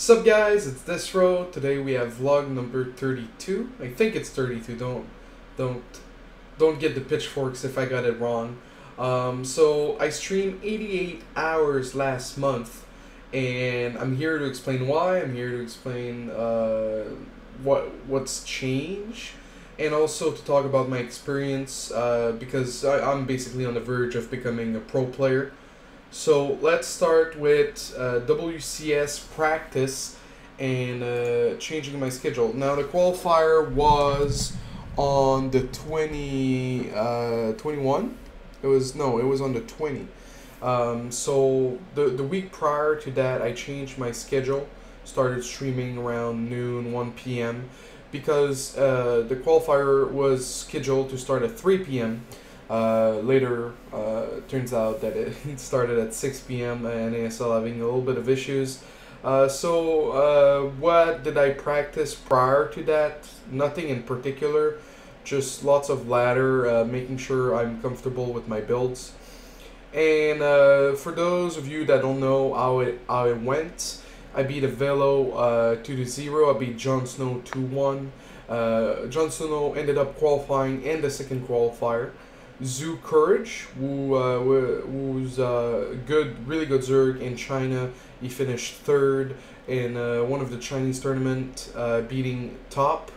Sup guys, it's Desro. Today we have vlog number 32. I think it's 32. Don't don't get the pitchforks if I got it wrong. So I streamed 88 hours last month, and I'm here to explain why. I'm here to explain what's changed, and also to talk about my experience because I'm basically on the verge of becoming a pro player. So let's start with WCS practice and changing my schedule. Now the qualifier was on the 21. It was on the 20. So the week prior to that, I changed my schedule. Started streaming around noon, 1 p.m. because the qualifier was scheduled to start at 3 p.m. Later, turns out that it started at 6 p.m. and ASL having a little bit of issues. So what did I practice prior to that? Nothing in particular, just lots of ladder, making sure I'm comfortable with my builds. And for those of you that don't know how it went, I beat Avilo 2-0. I beat Jon Snow 2-1. Jon Snow ended up qualifying in the second qualifier. ZooCourage, who's really good Zerg in China. He finished third in one of the Chinese tournament, beating Top,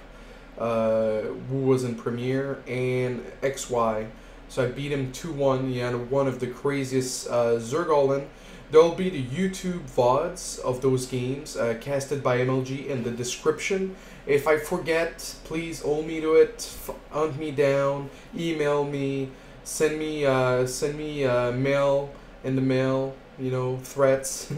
who was in Premier, and XY. So I beat him 2-1. He had one of the craziest Zerg all-in. There'll be the YouTube VODs of those games casted by MLG in the description. If I forget, please hold me to it, hunt me down, email me, send me mail in the mail, you know, threats.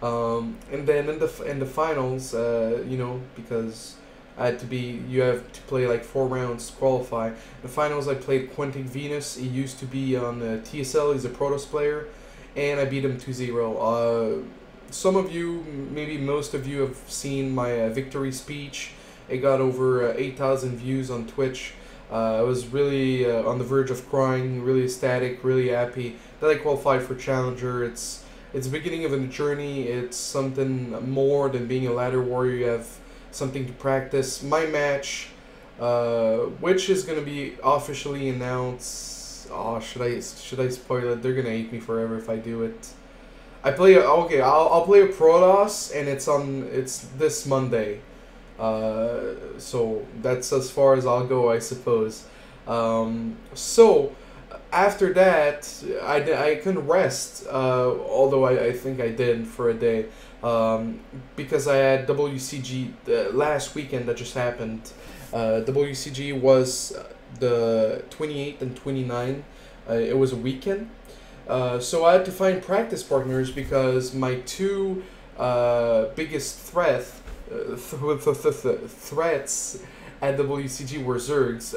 And then in the finals, you know, because you have to play like 4 rounds to qualify. The finals I played Quentin Venus. He used to be on TSL. He's a Protoss player, and I beat him 2-0. Some of you, maybe most of you, have seen my victory speech. It got over 8,000 views on Twitch. I was really on the verge of crying, really ecstatic, really happy that I qualified for Challenger. It's the beginning of a journey. It's something more than being a ladder warrior. You have something to practice. My match, which is going to be officially announced. Oh, should I spoil it? They're gonna hate me forever if I do it. I'll play a Protoss, and it's this Monday. So that's as far as I'll go, I suppose. So after that, I couldn't rest, although I think I did for a day, because I had WCG last weekend that just happened. WCG was the 28th and 29th. It was a weekend. So I had to find practice partners because my two biggest threats at WCG were Zergs,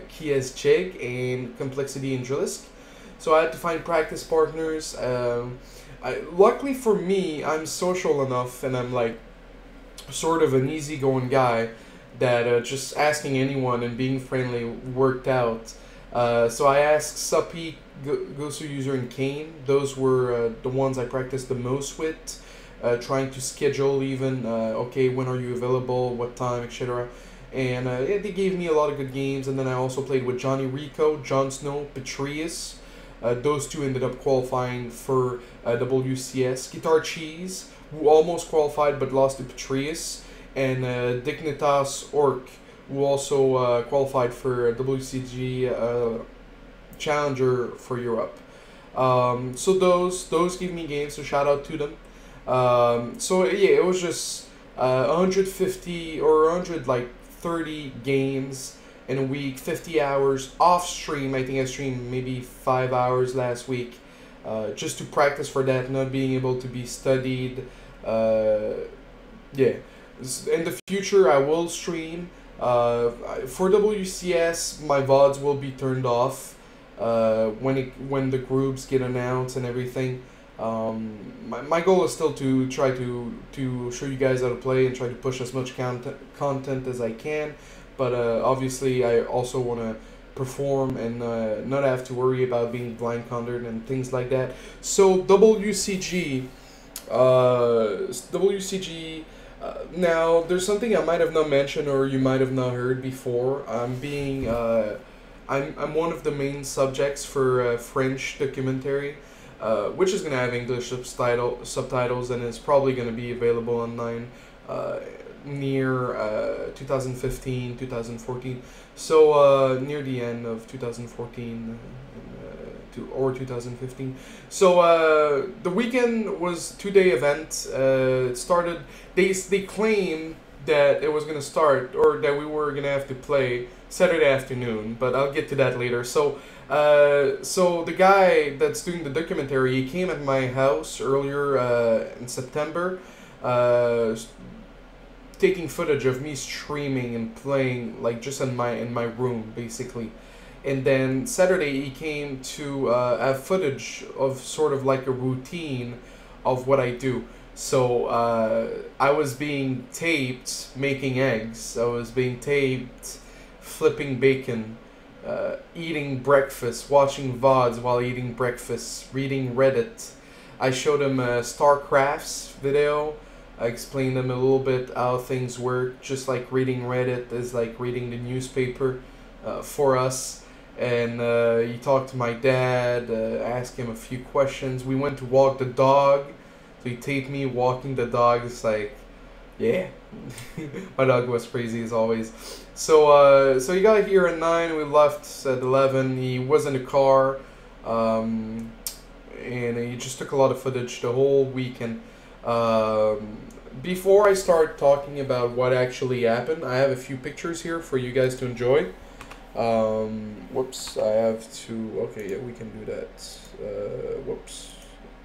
Kies Jig and Complexity and Drillisk. So I had to find practice partners. Luckily for me, I'm social enough, and I'm like sort of an easygoing guy that just asking anyone and being friendly worked out. So I asked Suppy, Gosu User, and Kane. Those were the ones I practiced the most with. Trying to schedule even, okay, when are you available, what time, etc. And yeah, they gave me a lot of good games. And then I also played with Johnny Rico, Jon Snow, Petrius. Those two ended up qualifying for WCS. Guitar Cheese, who almost qualified but lost to Petrius. And Dignitas Orc, who also qualified for WCG Challenger for Europe. So those gave me games, so shout out to them. So yeah, it was just 150 or 130 games in a week, 50 hours off stream. I think I streamed maybe 5 hours last week, just to practice for that, not being able to be studied. Yeah, in the future I will stream. For WCS, my VODs will be turned off when the groups get announced and everything. My goal is still to try to show you guys how to play and try to push as much content as I can, but obviously I also want to perform and not have to worry about being blind countered and things like that. So WCG WCG. Now, there's something I might have not mentioned or you might have not heard before. I'm one of the main subjects for French documentary, which is gonna have English subtitles and is probably gonna be available online near 2015, 2014. So near the end of 2014 or 2015. So the weekend was 2-day event. It started. They claimed that it was gonna start or that we were gonna have to play Saturday afternoon, but I'll get to that later. So so the guy that's doing the documentary, he came at my house earlier in September, taking footage of me streaming and playing like just in my room basically. And then Saturday he came to have footage of sort of like a routine of what I do. So I was being taped making eggs. I was being taped flipping bacon, eating breakfast, watching VODs while eating breakfast, reading Reddit. I showed him a StarCraft's video. I explained him a little bit how things work, just like reading Reddit is like reading the newspaper for us. And he talked to my dad, asked him a few questions. We went to walk the dog, so he taped me walking the dog. It's like, yeah, my dog was crazy as always. So so he got here at 9. We left at 11. He was in the car, and he just took a lot of footage the whole weekend. Before I start talking about what actually happened, I have a few pictures here for you guys to enjoy. Whoops, I have to. Okay, yeah, we can do that. Whoops,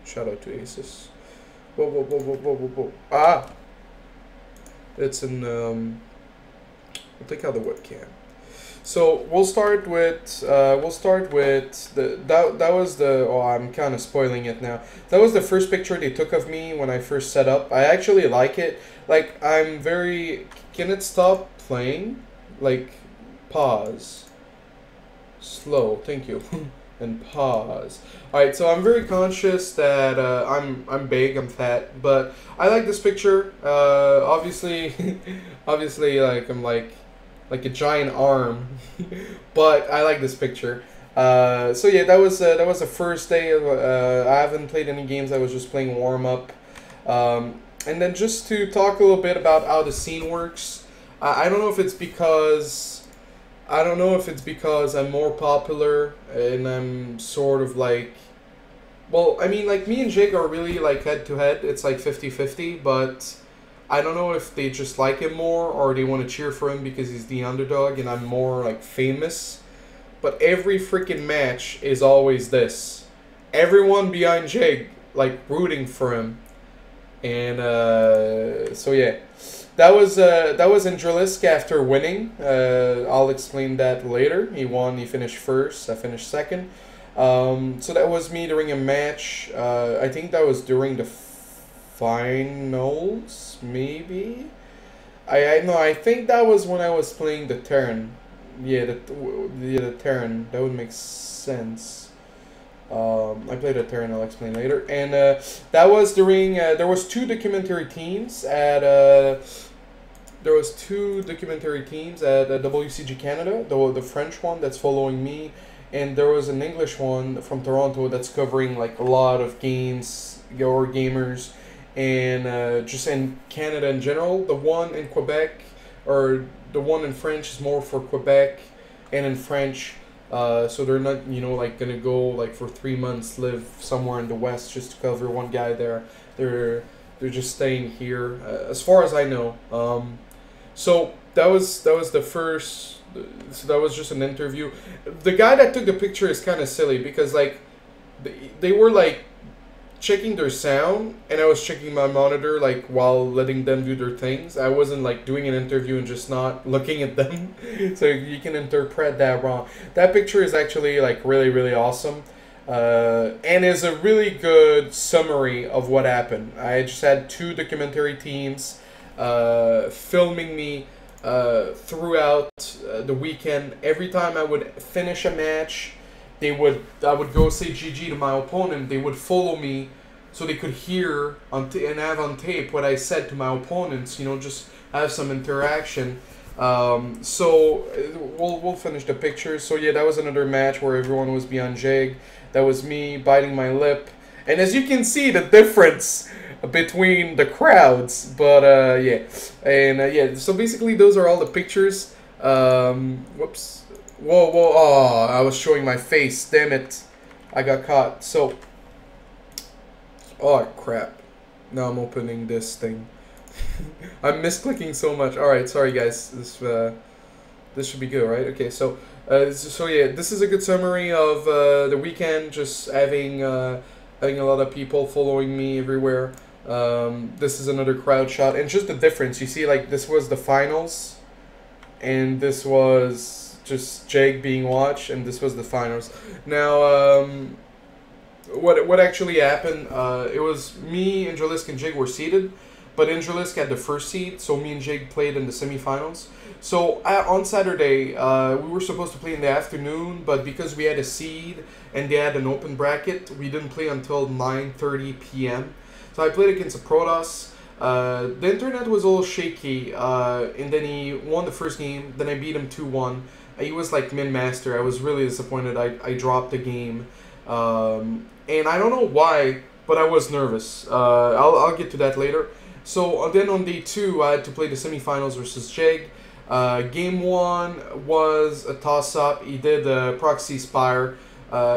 shout out to Asus. Whoa, whoa, whoa, whoa, whoa, whoa, whoa. Ah, it's in. We'll take out the webcam. So we'll start with the that was the. Oh, I'm kind of spoiling it now. That was the first picture they took of me when I first set up. I actually like it. Like I'm very. Can it stop playing? Like. Pause. Slow. Thank you. And pause. Alright, so I'm very conscious that I'm big, I'm fat, but I like this picture. Obviously, obviously, like I'm like a giant arm, but I like this picture. So yeah, that was the first day of. I haven't played any games. I was just playing warm up, and then just to talk a little bit about how the scene works. I don't know if it's because. I don't know if it's because I'm more popular and I'm sort of like, well, I mean, like me and Jake are really like head to head. It's like 50-50, but I don't know if they just like him more or they want to cheer for him because he's the underdog and I'm more like famous. But every freaking match is always this. Everyone behind Jake like rooting for him. And so yeah. That was Indralisk after winning. I'll explain that later. He won. He finished first. I finished second. So that was me during a match. I think that was during the finals, maybe. I think that was when I was playing the Terran. Yeah, the Terran. That would make sense. I played a Terran. I'll explain later. And that was during. There was two documentary teams at. There was two documentary teams at WCG Canada, the French one that's following me, and there was an English one from Toronto that's covering like a lot of games or gamers, and just in Canada in general. The one in Quebec, or the one in French is more for Quebec, and in French, so they're not like gonna go like for 3 months live somewhere in the West just to cover one guy there. They're just staying here, as far as I know. So that was the first. So that was just an interview. The guy that took the picture is kind of silly because like they were like checking their sound and I was checking my monitor like while letting them do their things. I wasn't like doing an interview and just not looking at them. So you can interpret that wrong. That picture is actually like really awesome. And is a really good summary of what happened. I just had two documentary teams filming me throughout the weekend. Every time I would finish a match, I would go say GG to my opponent. They would follow me so they could hear and have on tape what I said to my opponents. You know, just have some interaction. So we'll finish the pictures. So yeah, that was another match where everyone was beyond Jig. That was me biting my lip, and as you can see, the difference between the crowds. But yeah, and yeah. So basically, those are all the pictures. Whoops. Whoa, whoa. Oh, I was showing my face. Damn it, I got caught. So, oh crap. Now I'm opening this thing. I'm misclicking so much. All right, sorry guys. This should be good, right? Okay, so so yeah, this is a good summary of the weekend. Just having having a lot of people following me everywhere. This is another crowd shot, and just the difference. You see, like this was the finals, and this was just Jake being watched, and this was the finals. Now, what actually happened? It was me, Angelisk, and Jake were seated. But Angelisk had the first seed, so me and Jake played in the semifinals. So on Saturday, we were supposed to play in the afternoon, but because we had a seed and they had an open bracket, we didn't play until 9:30 p.m. So I played against a Protoss. The internet was a little shaky, and then he won the first game. Then I beat him 2-1. He was like min-master. I was really disappointed. I dropped the game, and I don't know why, but I was nervous. I'll get to that later. So then on day 2, I had to play the semifinals versus Jeg. Game 1 was a toss-up. He did proxy spire.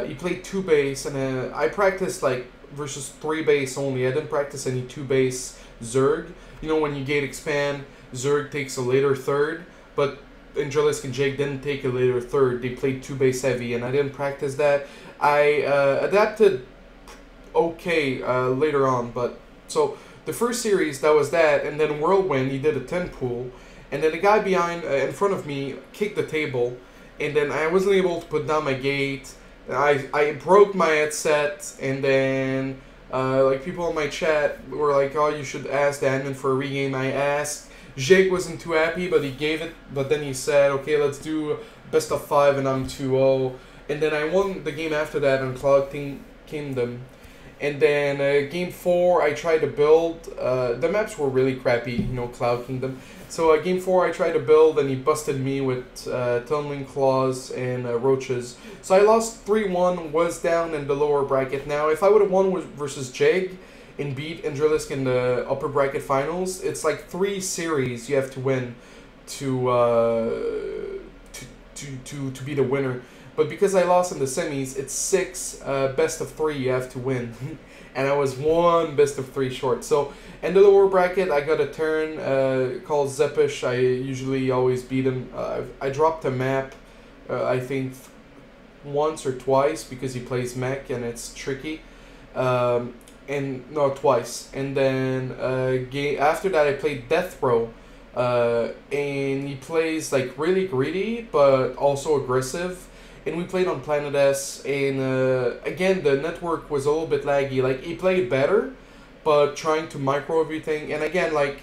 He played 2 base, and I practiced like versus 3 base only. I didn't practice any 2 base Zerg. You know, when you gate expand, Zerg takes a later third, but Angelisk and Jake didn't take a later third. They played 2 base heavy, and I didn't practice that. I adapted okay later on, but so. The first series, that was that, and then Whirlwind, he did a 10 pool, and then the guy behind, in front of me, kicked the table, and then I wasn't able to put down my gate. I broke my headset, and then like people in my chat were like, "Oh, you should ask the admin for a regame." I asked. Jake wasn't too happy, but he gave it. But then he said, "Okay, let's do best of 5," and I'm 2-0. And then I won the game after that on Cloud Kingdom. And then game 4, I tried to build. The maps were really crappy, you know, Cloud Kingdom. So game 4, I tried to build, and he busted me with Tunnelling Claws and Roaches. So I lost 3-1, was down in the lower bracket. Now, if I would have won versus Jag and beat Angelisk in the upper bracket finals, it's like 3 series you have to win to be the winner. But because I lost in the semis, it's 6 best of 3 you have to win. And I was 1 best of 3 short. So in the lower bracket, I got a turn called Zeppish. I usually always beat him. I dropped a map, I think, once or twice because he plays mech and it's tricky. And no, twice. And then after that, I played Death Row. And he plays like really greedy, but also aggressive. And we played on Planet S, and again, the network was a little bit laggy. Like, he played better, but trying to micro everything. And again, like,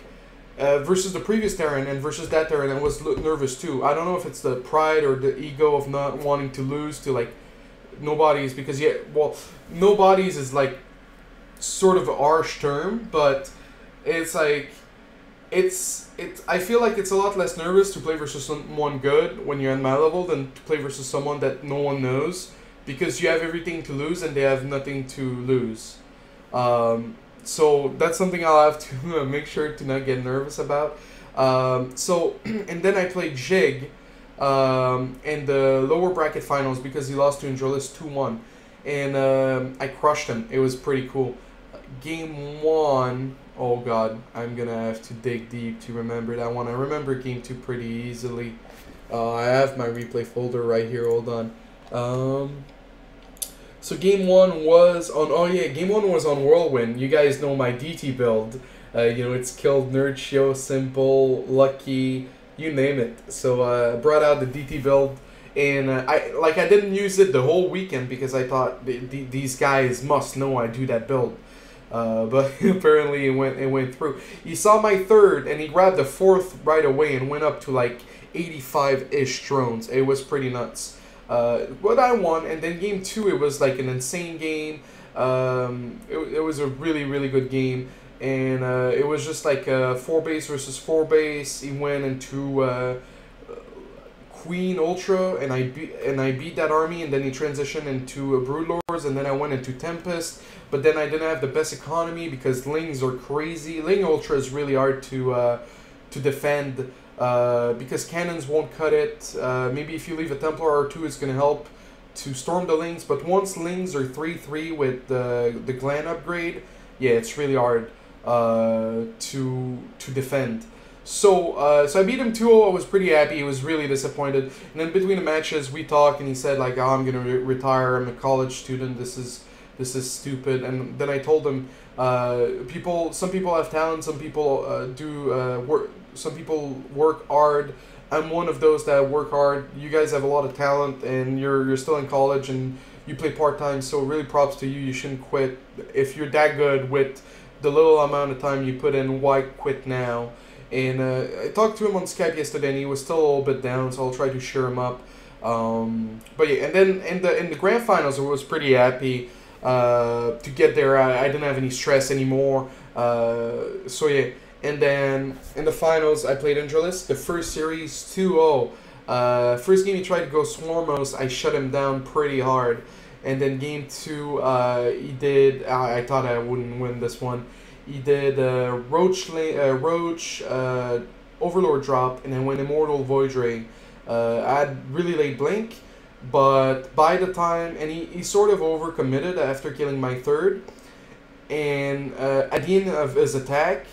versus the previous Terran and versus that Terran, I was nervous too. I don't know if it's the pride or the ego of not wanting to lose to, like, nobodies. Because, yeah, well, nobodies is, like, sort of a harsh term, but it's, like, I feel like it's a lot less nervous to play versus someone good when you're at my level than to play versus someone that no one knows, because you have everything to lose and they have nothing to lose. So that's something I'll have to make sure to not get nervous about. So and then I played Jig in the lower bracket finals because he lost to Androlis 2-1, and I crushed him. It was pretty cool. Game 1. Oh god, I'm gonna have to dig deep to remember that one. I remember game 2 pretty easily. I have my replay folder right here, hold on. So game 1 was on, oh yeah, game 1 was on Whirlwind. You guys know my DT build. You know, it's killed Nerd Show, Simple, Lucky, you name it. So I brought out the DT build, and I didn't use it the whole weekend because I thought these guys must know I do that build. But apparently it went through. He saw my 3rd and he grabbed the 4th right away and went up to like 85-ish drones. It was pretty nuts. But I won, and then game 2 it was like an insane game. It was a really good game, and it was just like 4 base versus 4 base. He went into Queen Ultra, and I beat that army, and then he transitioned into Broodlords, and then I went into Tempest, but then I didn't have the best economy because Lings are crazy. Ling Ultra is really hard to defend because cannons won't cut it. Maybe if you leave a Templar or two, it's gonna help to storm the Lings, but once Lings are 3/3 with the Glen upgrade, yeah, it's really hard to defend. So I beat him 2-0. I was pretty happy. He was really disappointed. And then between the matches, we talked, and he said like, "Oh, I'm gonna retire. I'm a college student. This is stupid." And then I told him, some people have talent. Some people work. Some people work hard. I'm one of those that work hard. You guys have a lot of talent, and you're still in college, and you play part-time. So really, props to you. You shouldn't quit. If you're that good with the little amount of time you put in, why quit now? And I talked to him on Skype yesterday, and he was still a little bit down, so I'll try to cheer him up. But yeah, and then in the grand finals, I was pretty happy to get there. I didn't have any stress anymore. So yeah, and then in the finals, I played Angelis. The first series, 2-0. First game, he tried to go Swarmos. I shut him down pretty hard. And then game 2, he did. I thought I wouldn't win this one. He did Roach Overlord drop, and then went Immortal Void Ray. I had really late blink, but by the time, and he sort of overcommitted after killing my third, and at the end of his attack,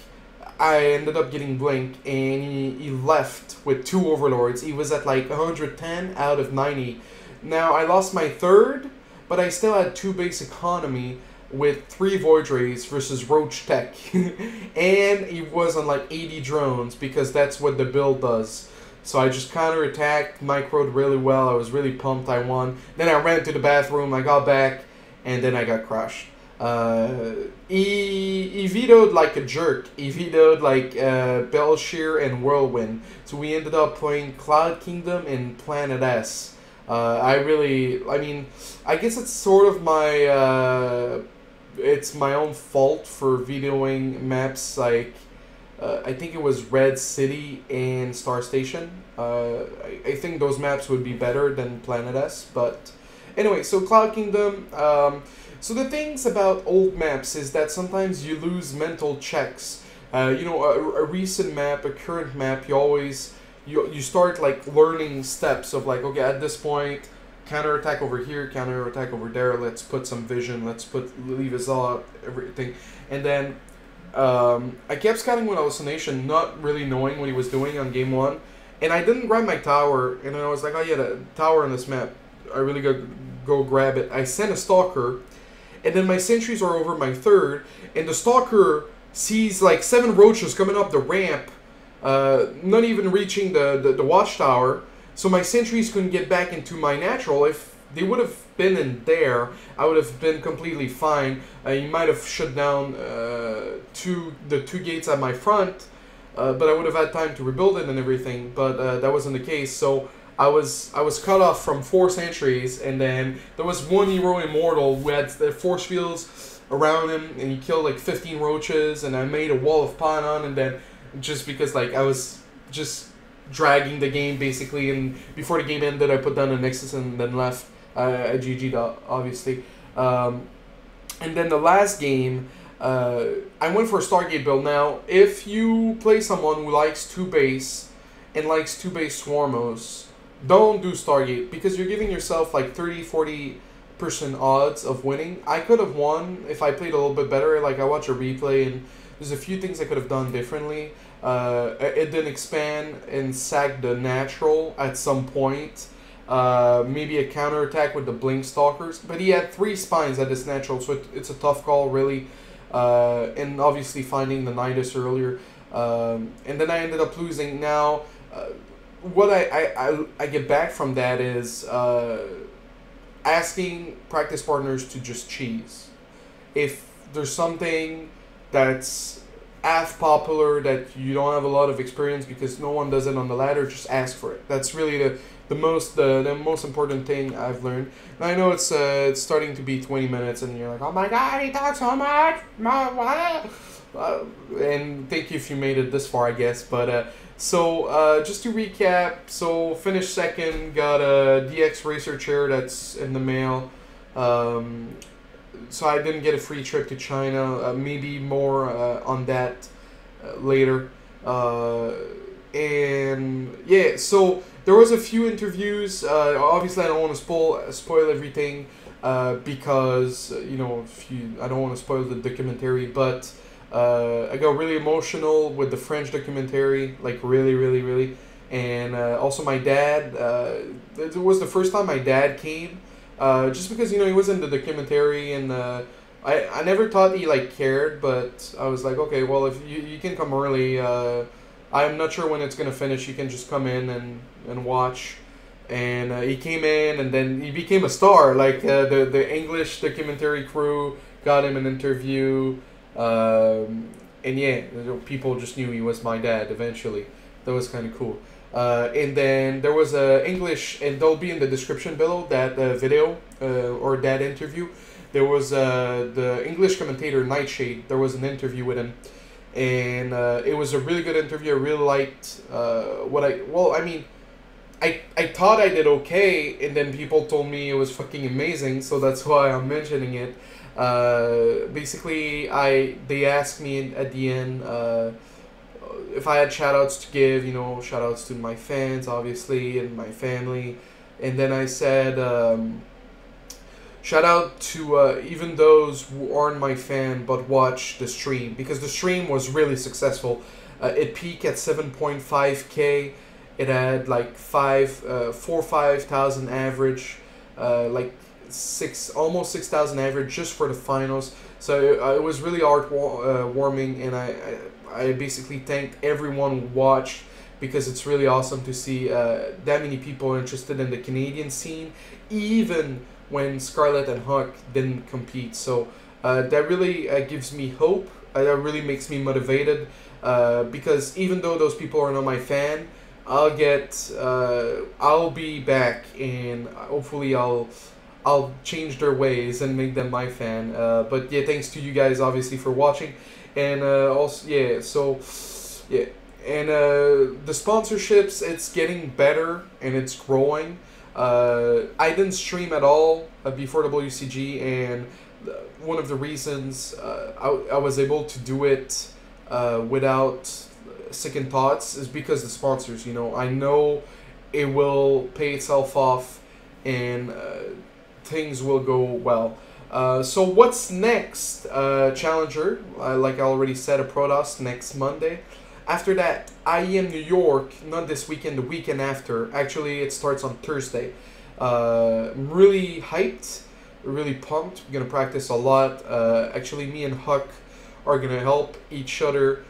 I ended up getting blink, and he left with 2 Overlords. He was at like 110 out of 90. Now I lost my third, but I still had 2 base economy with 3 Void Rays versus Roach Tech. And he was on like 80 drones because that's what the build does. So I just counter-attacked, microed really well. I was really pumped I won. Then I ran to the bathroom, I got back, and then I got crushed. He vetoed like a jerk. He vetoed like Belshear and Whirlwind. So we ended up playing Cloud Kingdom and Planet S. I mean, I guess it's sort of my... it's my own fault for vetoing maps like I think it was Red City and Star Station. I think those maps would be better than Planet S, but anyway, so Cloud Kingdom. So the things about old maps is that sometimes you lose mental checks. You know, a recent map, a current map, you start like learning steps of like, okay, at this point, counterattack over here, counterattack over there, let's put some vision, leave us out, everything. And then I kept scouting with Hallucination, not really knowing what he was doing on game 1. And I didn't grab my tower, and then I was like, oh yeah, the tower on this map, I really gotta go grab it. I sent a Stalker, and then my sentries are over my third, and the Stalker sees like 7 roaches coming up the ramp, not even reaching the watchtower. So my sentries couldn't get back into my natural. If they would have been in there, I would have been completely fine. You might have shut down the 2 gates at my front, but I would have had time to rebuild it and everything. But that wasn't the case. So I was cut off from 4 sentries, and then there was 1 hero immortal who had the force fields around him, and he killed like 15 roaches, and I made a wall of Panon, and then just because like I was just dragging the game basically, and before the game ended I put down a Nexus and then left. I GG'd obviously. And then the last game, I went for a Stargate build. Now if you play someone who likes 2 base and likes 2 base Swarmos, don't do Stargate, because you're giving yourself like 30-40% odds of winning. I could have won if I played a little bit better. Like I watched a replay, and there's a few things I could have done differently. It didn't expand and sack the natural at some point. Maybe a counterattack with the Blink Stalkers. But he had 3 spines at his natural, so it's a tough call, really. And obviously finding the Nidus earlier. And then I ended up losing. Now, what I get back from that is asking practice partners to just cheese. If there's something that's half popular, that you don't have a lot of experience because no one does it on the ladder, just ask for it. That's really the most important thing I've learned. And I know it's starting to be 20 minutes, and you're like, oh my god, he talks so much. And thank you if you made it this far, I guess. But just to recap, so finished second, got a DX Racer chair that's in the mail. So I didn't get a free trip to China. Maybe more on that later. And yeah, so there was a few interviews. Obviously, I don't want to spoil everything because I don't want to spoil the documentary. But I got really emotional with the French documentary, like really, really, really. And also my dad. It was the first time my dad came. Just because he was in the documentary, and I never thought he like cared, but I was like, okay, well, if you can come early, I'm not sure when it's gonna finish. You can just come in and watch. And he came in, and then he became a star. Like the English documentary crew got him an interview, and yeah, people just knew he was my dad eventually. That was kind of cool. And then there was a English, and they'll be in the description below, that video or that interview. There was the English commentator Nightshade. There was an interview with him, and it was a really good interview. I really liked I thought I did okay, and then people told me it was fucking amazing, so that's why I'm mentioning it. Basically, they asked me at the end if I had shoutouts to give, shoutouts to my fans, obviously, and my family. And then I said, shout out to even those who aren't my fan but watch the stream, because the stream was really successful. It peaked at 7.5K. It had like 5,000 average, like almost 6,000 average just for the finals. So it was really warming, and I basically thanked everyone who watched, because it's really awesome to see that many people interested in the Canadian scene, even when Scarlett and Huck didn't compete. So that really gives me hope. That really makes me motivated, because even though those people are not my fan, I'll be back, and hopefully I'll change their ways and make them my fan. But yeah, thanks to you guys obviously for watching. And also, yeah, so, yeah, and the sponsorships, it's getting better, and it's growing. I didn't stream at all before WCG, and one of the reasons I was able to do it without second thoughts is because the sponsors, I know it will pay itself off, and things will go well. So what's next? Challenger, like I already said, a Protoss next Monday. After that, IEM New York, not this weekend, the weekend after. Actually, it starts on Thursday. I'm really hyped, really pumped. We're going to practice a lot. Actually, me and Huck are going to help each other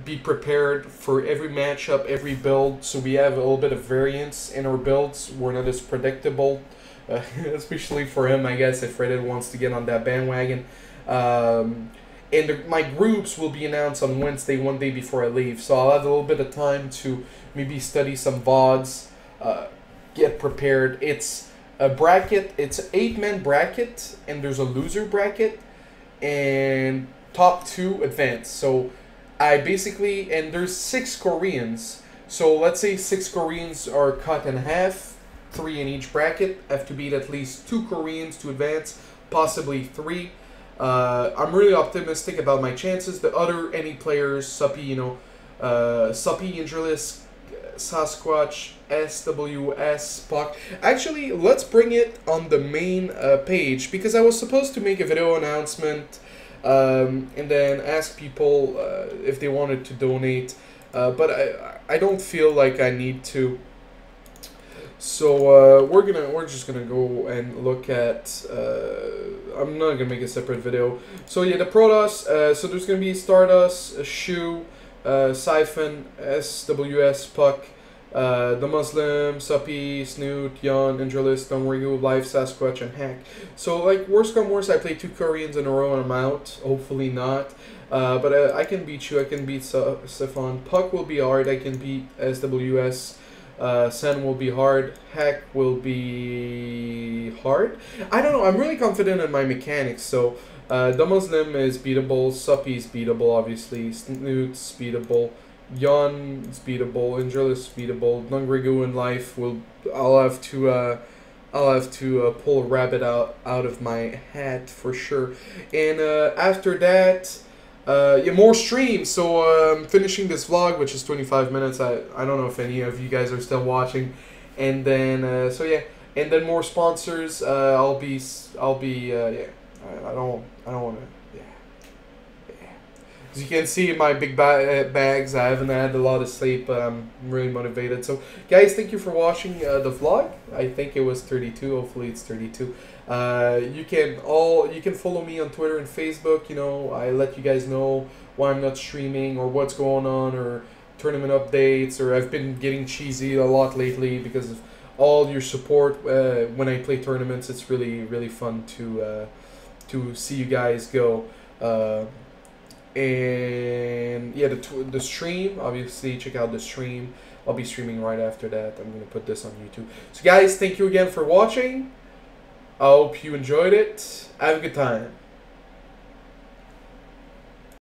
be prepared for every matchup, every build, so we have a little bit of variance in our builds. We're not as predictable. Especially for him, I guess, if Reddit wants to get on that bandwagon. And my groups will be announced on Wednesday, one day before I leave. So I'll have a little bit of time to maybe study some VODs, get prepared. It's a bracket. It's an 8-man bracket, and there's a loser bracket, and top 2 advance. So I basically, and there's 6 Koreans. So let's say 6 Koreans are cut in half. 3 in each bracket. Have to beat at least 2 Koreans to advance, possibly 3. I'm really optimistic about my chances. The other NE players, Suppy, Suppy, Indralis, Sasquatch, SWS, Puck. Actually, let's bring it on the main page, because I was supposed to make a video announcement and then ask people if they wanted to donate, but I don't feel like I need to. So we're just gonna go and look at. I'm not gonna make a separate video. So yeah, the Protoss. So there's gonna be Stardust, Shu, Siphon, SWS, Puck, The Muslim, Suppy, Snoot, Yon, Angelus, Dongrigu, Life, Sasquatch, and Hack. So, like, worst come worst, I play 2 Koreans in a row and I'm out. Hopefully not. But I can beat you. I can beat Sifon. Puck will be hard. I can beat SWS. Sen will be hard. Hack will be hard. I don't know. I'm really confident in my mechanics. So, the Muslim is beatable. Suppy is beatable, obviously. Snoot's beatable. Yon is beatable. Angelus is beatable. Nungrigu in life will. I'll have to pull a rabbit out of my hat for sure. And after that, yeah, more streams. So I'm finishing this vlog, which is 25 minutes. I don't know if any of you guys are still watching. And then so yeah, and then more sponsors. I'll be yeah. I don't want to. As you can see in my big bags, I haven't had a lot of sleep, but I'm really motivated. So, guys, thank you for watching the vlog. I think it was 32. Hopefully, it's 32. You can follow me on Twitter and Facebook. You know, I let you guys know why I'm not streaming or what's going on or tournament updates. Or I've been getting cheesy a lot lately because of all your support when I play tournaments. It's really fun to see you guys go. And yeah, the stream, obviously check out the stream. I'll be streaming right after that. I'm going to put this on YouTube. So guys, thank you again for watching. I hope you enjoyed it. Have a good time.